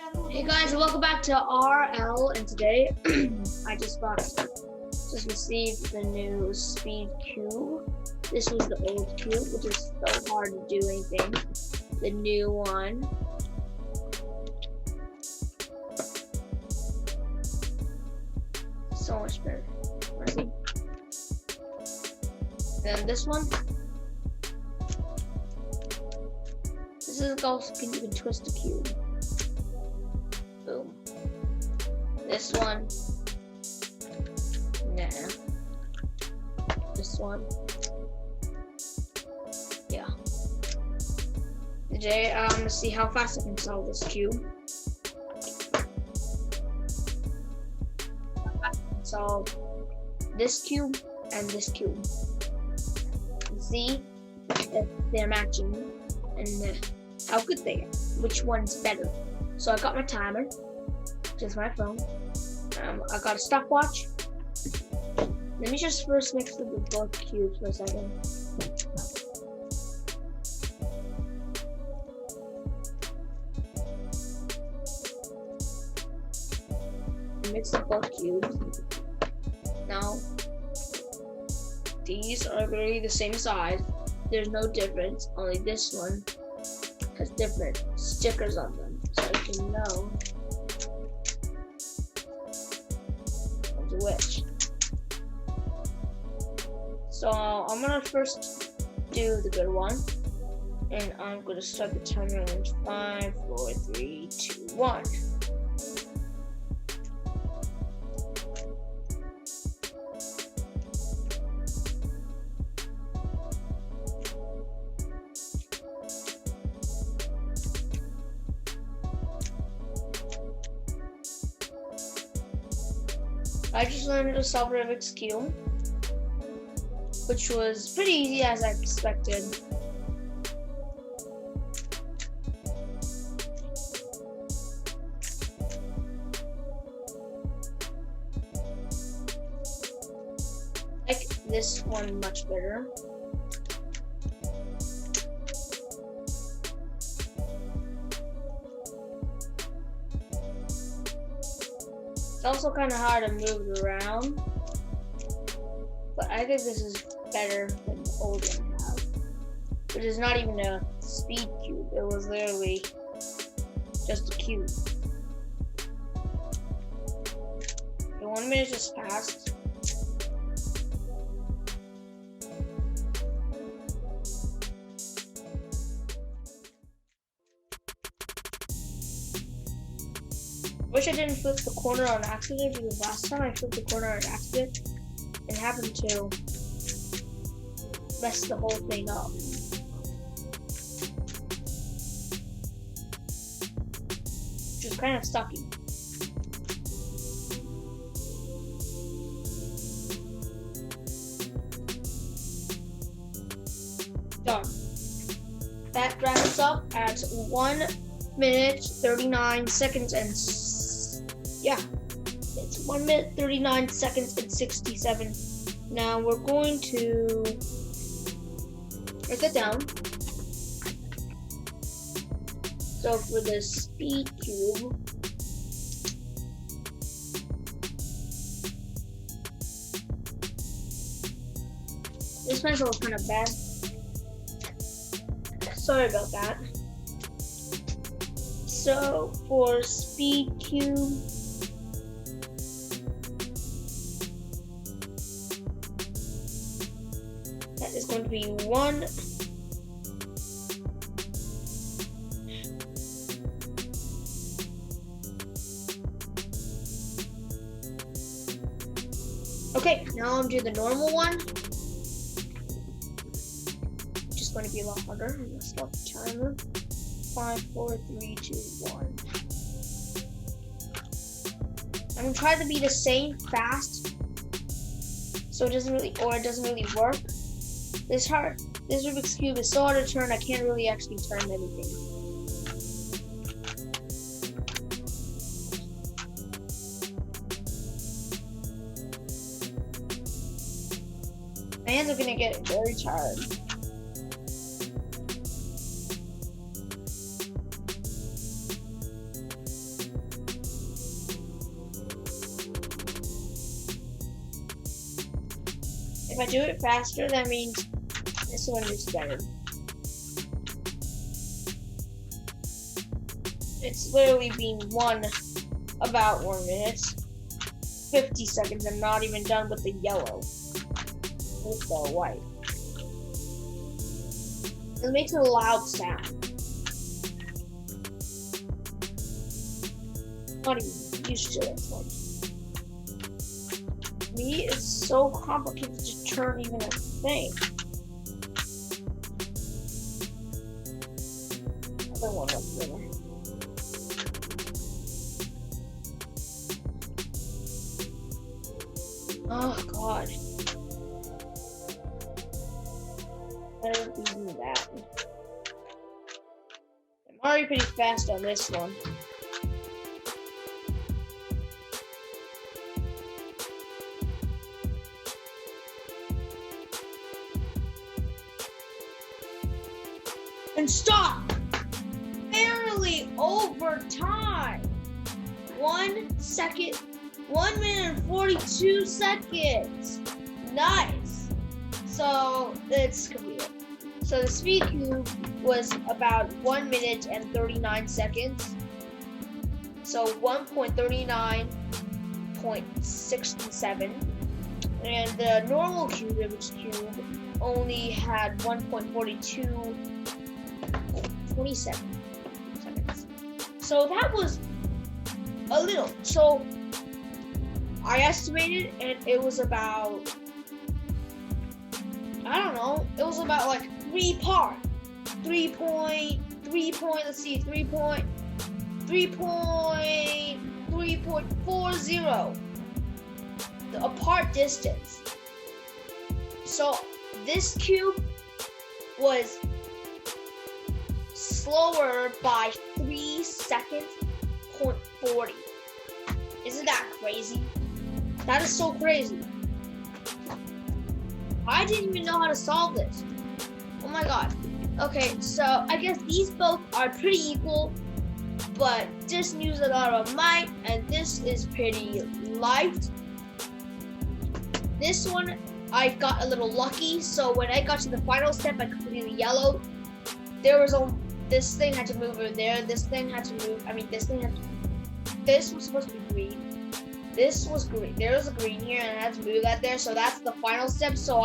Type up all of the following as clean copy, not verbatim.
Hey guys, welcome back to RL, and today I just received the new speed cube. This was the old cube, which is so hard to do anything. The new one. So much better. Ready? Then this one. This is also you can twist the cube. Boom. This one. Nah. This one. Yeah. Today I'm gonna see how fast I can solve this cube. I can solve this cube and this cube. See if they're matching and how good they are. Which one's better? So I got my timer, just my phone. I got a stopwatch. Let me just first mix up the both cubes for a second. Mix the both cubes. Now, these are really the same size. There's no difference, only this one has different stickers on them, so I can know which. So I'm gonna first do the good one, and I'm gonna start the timer in 5, 4, 3, 2, 1. I just learned to solve Rubik's Cube, which was pretty easy as I expected. I like this one much better. It's also kind of hard to move it around, but I think this is better than the old one I have, which is not even a speed cube. It was literally just a cube. Okay, 1 minute just passed. Wish I didn't flip the corner on accident, because last time I flipped the corner on accident and happened to mess the whole thing up. Which is kind of sucky. Done. That wraps up at 1 minute 39 seconds and yeah, it's 1 minute 39 seconds and 67. Now we're going to write that down. So for the speed cube, this pencil is kind of bad. Sorry about that. So for speed cube, that is going to be 1. Okay, now I'm doing the normal one. Which is going to be a lot harder. I'm going to start the timer. 5, 4, 3, 2, 1. I'm gonna try to be the same fast, so it doesn't really work. This Rubik's Cube is so hard to turn. I can't really actually turn anything. My hands are gonna get very tired. if I do it faster, that means this one is better. It's literally been about 1 minute, 50 seconds. I'm not even done with the yellow. With the white. It makes a loud sound. Not even used to this one. Me, it's so complicated to turn even a thing. Other one up there. Oh God. I don't do that. I'm already pretty fast on this one. And stop! Barely over time! 1 second, 1 minute and 42 seconds. Nice. So it's computer. So the speed cube was about 1 minute and 39 seconds. So 1.39.67. And the normal cube, Rubik's cube, only had 1.4227 seconds. So that was a little. So I estimated, and it was about, I don't know, it was about like 3.40. The apart distance. So this cube was slower by 3 seconds, 0.40. Isn't that crazy? That is so crazy. I didn't even know how to solve this. Oh my God. Okay, so I guess these both are pretty equal, but this uses a lot of might, and this is pretty light. This one, I got a little lucky, so when I got to the final step, I completed yellow. There was this thing had to move over there. This thing had to move. This was supposed to be green. This was green. There was a green here, and I had to move that there. So that's the final step. So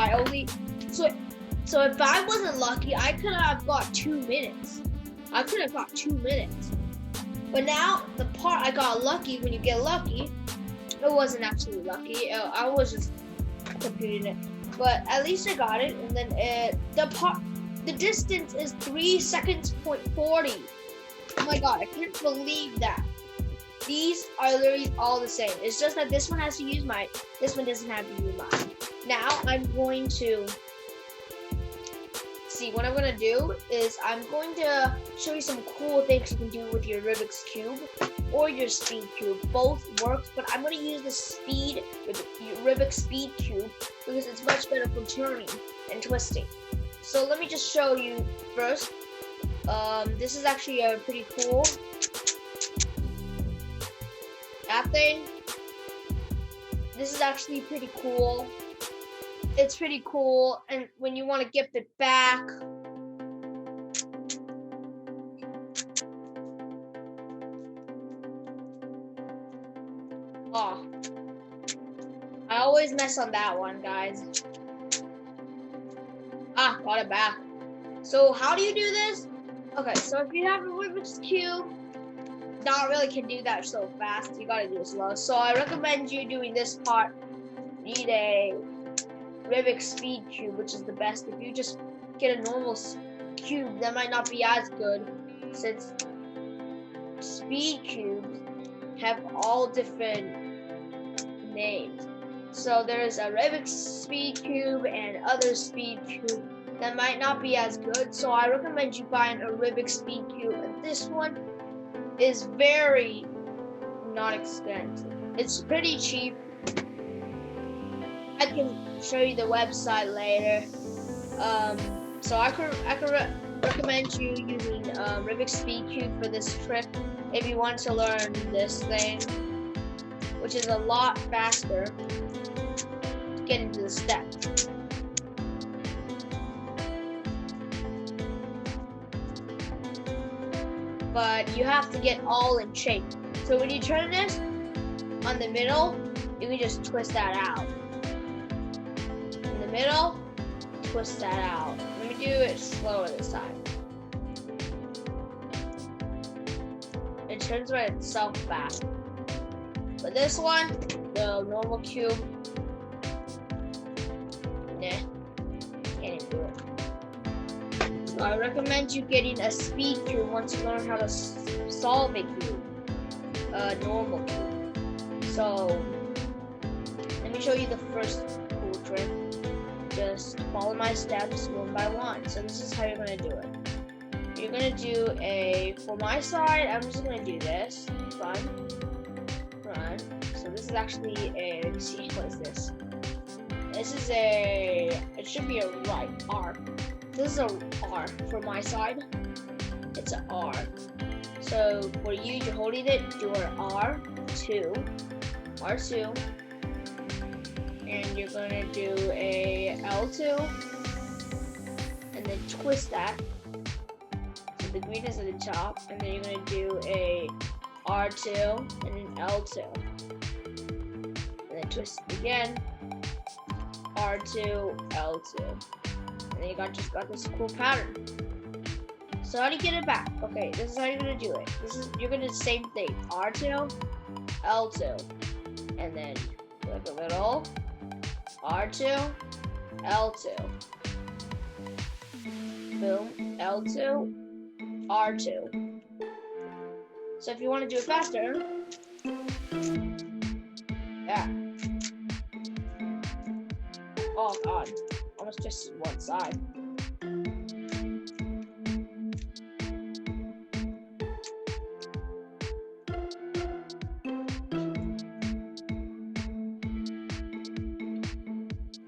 so if I wasn't lucky, I could have got 2 minutes. But now the part I got lucky. When you get lucky, it wasn't actually lucky. I was just computing it. But at least I got it. And then the distance is 3 seconds, 0.40. Oh my God, I can't believe that. These are literally all the same. It's just that this one has to use might. This one doesn't have to use might. Now I'm going to see what I'm going to do is I'm going to show you some cool things you can do with your Rubik's Cube or your Speed Cube. Both works, but I'm going to use the Rubik's Speed Cube because it's much better for turning and twisting. So let me just show you first. This is actually a pretty cool. That thing. This is actually pretty cool. It's pretty cool, and when you want to gift it back, oh, I always mess on that one, guys. Got it back. So how do you do this? Okay, so if you have a Rubik's Cube, not really can do that so fast. You gotta do it slow. So I recommend you doing this part. You need a Rubik's Speed Cube, which is the best. If you just get a normal cube, that might not be as good, since Speed Cubes have all different names. So there's a Rubik's Speed Cube and other Speed Cube that might not be as good. So I recommend you buying a Rubik's Speed Cube, and this one is very not expensive. It's pretty cheap. I can show you the website later. So I could recommend you using Rubik's Speed Cube for this trick if you want to learn this thing, which is a lot faster to get into the step. but you have to get all in shape. So when you turn this on the middle, you can just twist that out. In the middle, twist that out. Let me do it slower this time. It turns by itself back. But this one, the normal cube, nah, can't even do it. So I recommend you getting a speed cube once you learn how to solve a cube, a normal cube. So let me show you the first cool trick. Just follow my steps one by one. So this is how you're gonna do it. You're gonna do for my side, I'm just gonna do this, run. So this is actually let me see, what is this? This is it should be a right, R. This is a R for my side. It's an R. So for you, you're holding it, do an R2, and you're gonna do a L2, and then twist that. So the green is at the top, and then you're gonna do a R2 and an L2, and then twist it again, R2, L2, and then you just got this cool pattern. So how do you get it back? Okay, this is how you're gonna do it. You're gonna do the same thing, R2, L2, and then like a little R2, L2, boom, L2, R2. So if you want to do it faster, yeah. Oh god, almost just one side.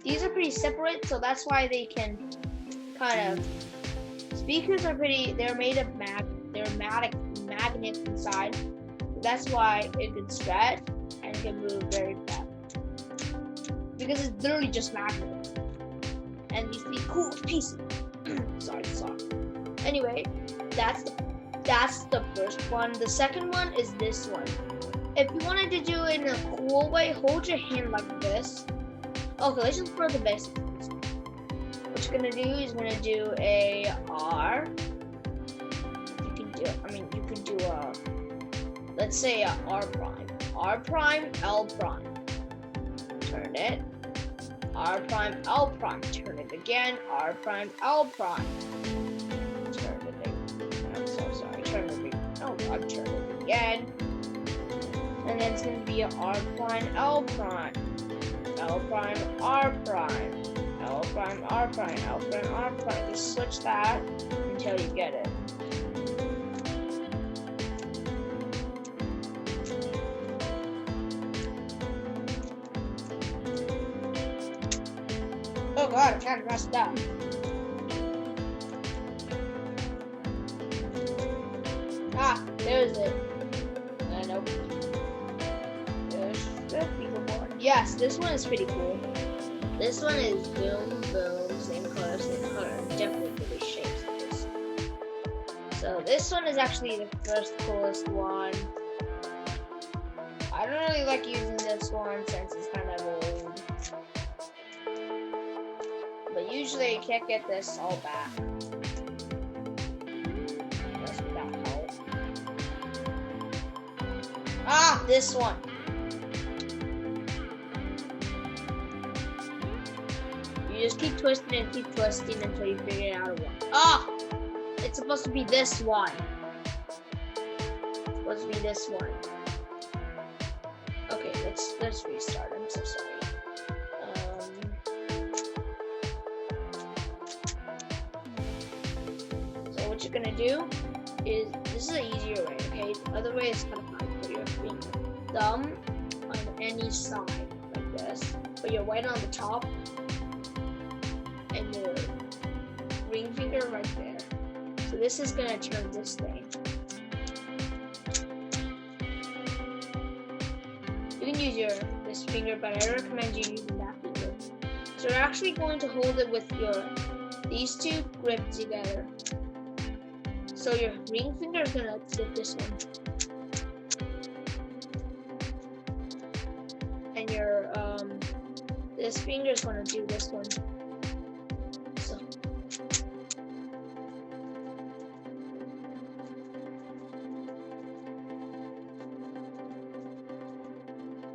These are pretty separate, so that's why they can kind of. Speakers are they're made of magnets inside. That's why it can stretch and can move very fast. Because it's literally just magnets. And these be cool pieces. sorry. Anyway, that's the first one. The second one is this one. If you wanted to do it in a cool way, hold your hand like this. Okay, let's just for the basics. What you're gonna do is do a R. You can do a, let's say a R prime, L prime. Turn it. R prime, L prime. Turn it again. R prime, L prime. Turn it again. I'm so sorry. Turn it again. Oh God, turn it again. And then it's gonna be a R prime, L prime. L prime, R prime. L prime, R prime, L prime, R prime. Just switch that until you get it. Oh god, I'm trying to mess it up. Ah, there's it. Nope. There's the people one. Yes, this one is pretty cool. This one is boom, same color, definitely pretty shapes like this. So this one is actually the first coolest one. I don't really like using this one since it's kind of old. But usually you can't get this all back. Unless without help. Ah, this one. You just keep twisting until you figure it out one. Ah! It's supposed to be this one. It's supposed to be this one. Okay, let's restart. I'm so sorry. So what you're gonna do is, this is an easier way, okay? The other way is kind of hard. Put your thumb on any side like this. Put your right on the top. And your ring finger right there. So this is gonna turn this thing. You can use this finger, but I recommend you using that finger. So you're actually going to hold it with these two gripped together. So your ring finger is gonna flip this one. And your this finger is gonna do this one. So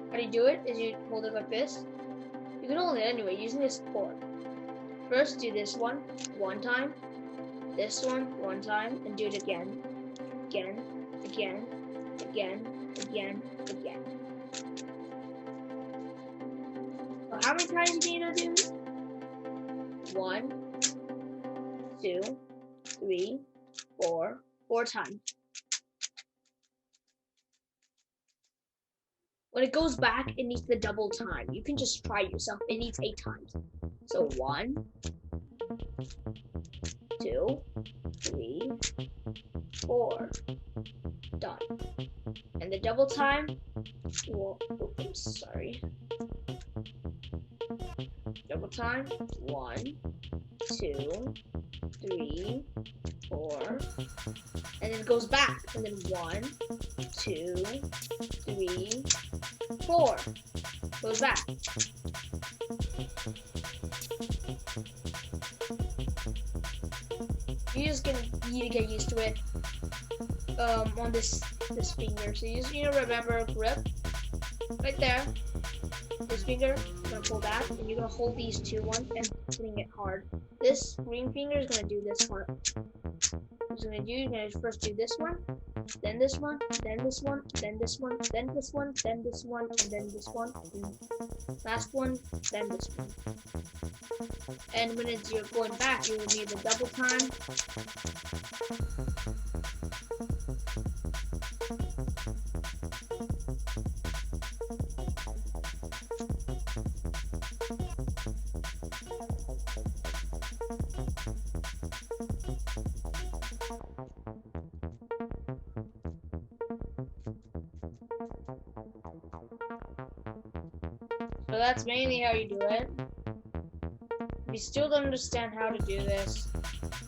how do you do it? Is you hold it like this. You can hold it anyway using this cord. First do this one time, this one time, and do it again. Again. So how many times do you need to do? 1, 2, 3, 4. 4 times. When it goes back, it needs the double time. You can just try it yourself. It needs 8 times. So 1, 2, 3, 4. Done. And the double time, well, oops, sorry. Double time, 1, 2, 3, 4. And then it goes back. And then 1, 2, 3, 4. Goes back. You're just gonna need to get used to it on this finger. So you just need to remember grip right there. This finger, you're gonna pull back, and you're gonna hold these two ones and putting it hard. This ring finger is gonna do this part. You're gonna first do this one, then this one, then this one, then this one, then this one, then this one, and then this one, and last one, then this one. And when you're going back, you will need the double time. So that's mainly how you do it. If you still don't understand how to do this,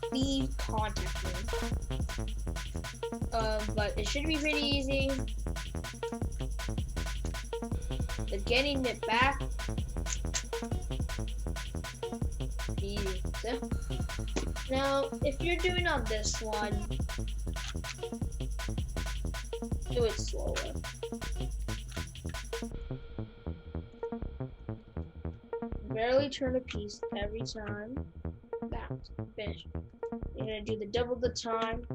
please contact me. But it should be pretty easy. But getting it back, easy. So, now, if you're doing on this one, do it slower. Barely turn a piece every time. Back. Finish. You're gonna do the double the time.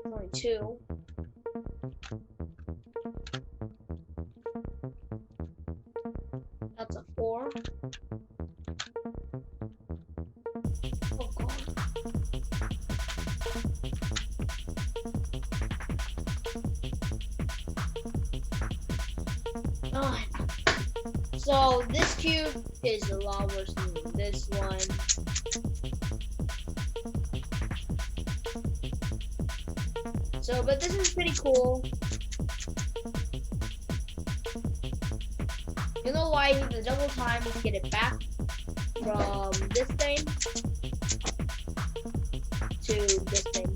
Only 2. That's a 4. Oh god. So this cube is a lot worse than this one. So, but this is pretty cool. You know why I need the double time to get it back from this thing to this thing.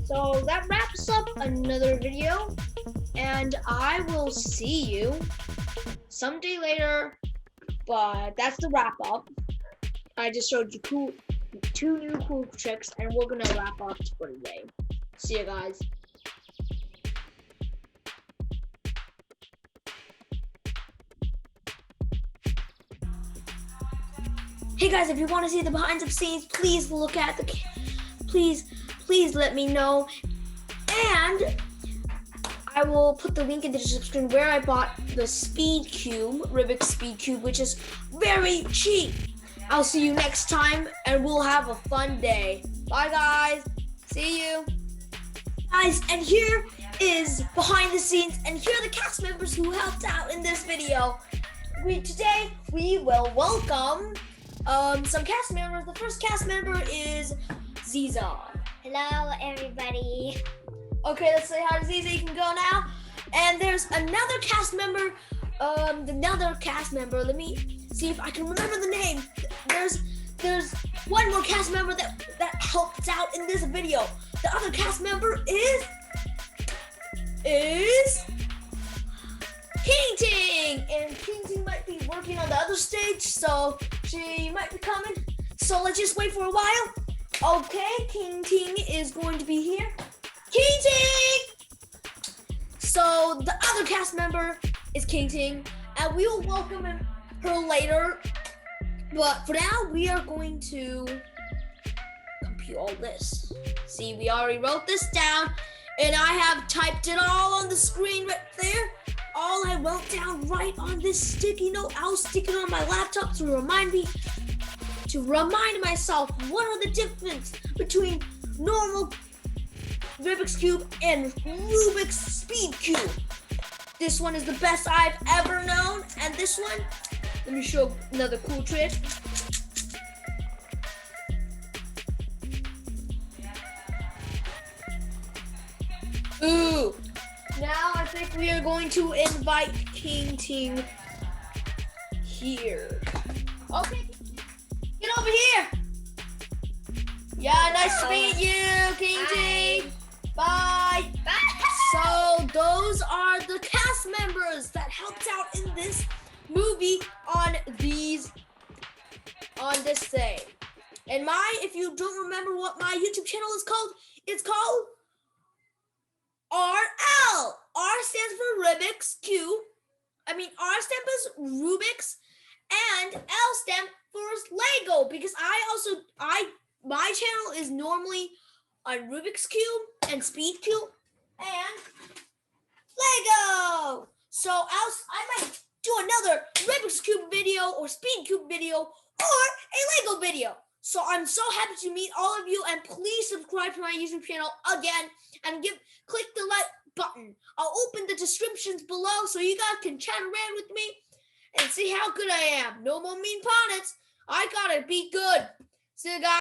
So that wraps up another video, and I will see you someday later, but that's the wrap up. I just showed you 2 new cool tricks, and we're gonna wrap up for today. See you guys. Hey guys, if you want to see the behind the scenes, please look at the please let me know, and I will put the link in the description where I bought the Speed Cube, Rubik's Speed Cube, which is very cheap. I'll see you next time, and we'll have a fun day. Bye guys, see you. Guys, and here is behind the scenes, and here are the cast members who helped out in this video. Today we will welcome some cast members. The first cast member is Ziza. Hello, everybody. Okay, let's say hi to Ziza. You can go now. And there's another cast member. Let me see if I can remember the name. There's one more cast member that helps out in this video. The other cast member is King Ting, and King Ting might be working on the other stage, so she might be coming. So let's just wait for a while. Okay, King Ting is going to be here. King Ting! So the other cast member is King Ting, and we will welcome her later. But for now, we are going to compute all this. See, we already wrote this down, and I have typed it all on the screen right there. All I wrote down right on this sticky note. I'll stick it on my laptop to remind myself what are the difference between normal Rubik's Cube and Rubik's Speed Cube. This one is the best I've ever known, and this one, let me show another cool trick. Ooh. Now I think we are going to invite King Ting here. Okay, get over here. Yeah, nice to meet you, King Ting. Bye. So those are the cast members that helped out in this movie on this thing. And if you don't remember what my YouTube channel is called, it's called RL. R stands for Rubik's Cube. R stands for Rubik's, and L stands for Lego, because my channel is normally on Rubik's Cube and Speed Cube and Lego. So I might do another Rubik's Cube video or Speed Cube video or a Lego video. So I'm so happy to meet all of you, and please subscribe to my YouTube channel again and click the like button. I'll open the descriptions below so you guys can chat around with me and see how good I am. No more mean opponents. I gotta be good. See you guys.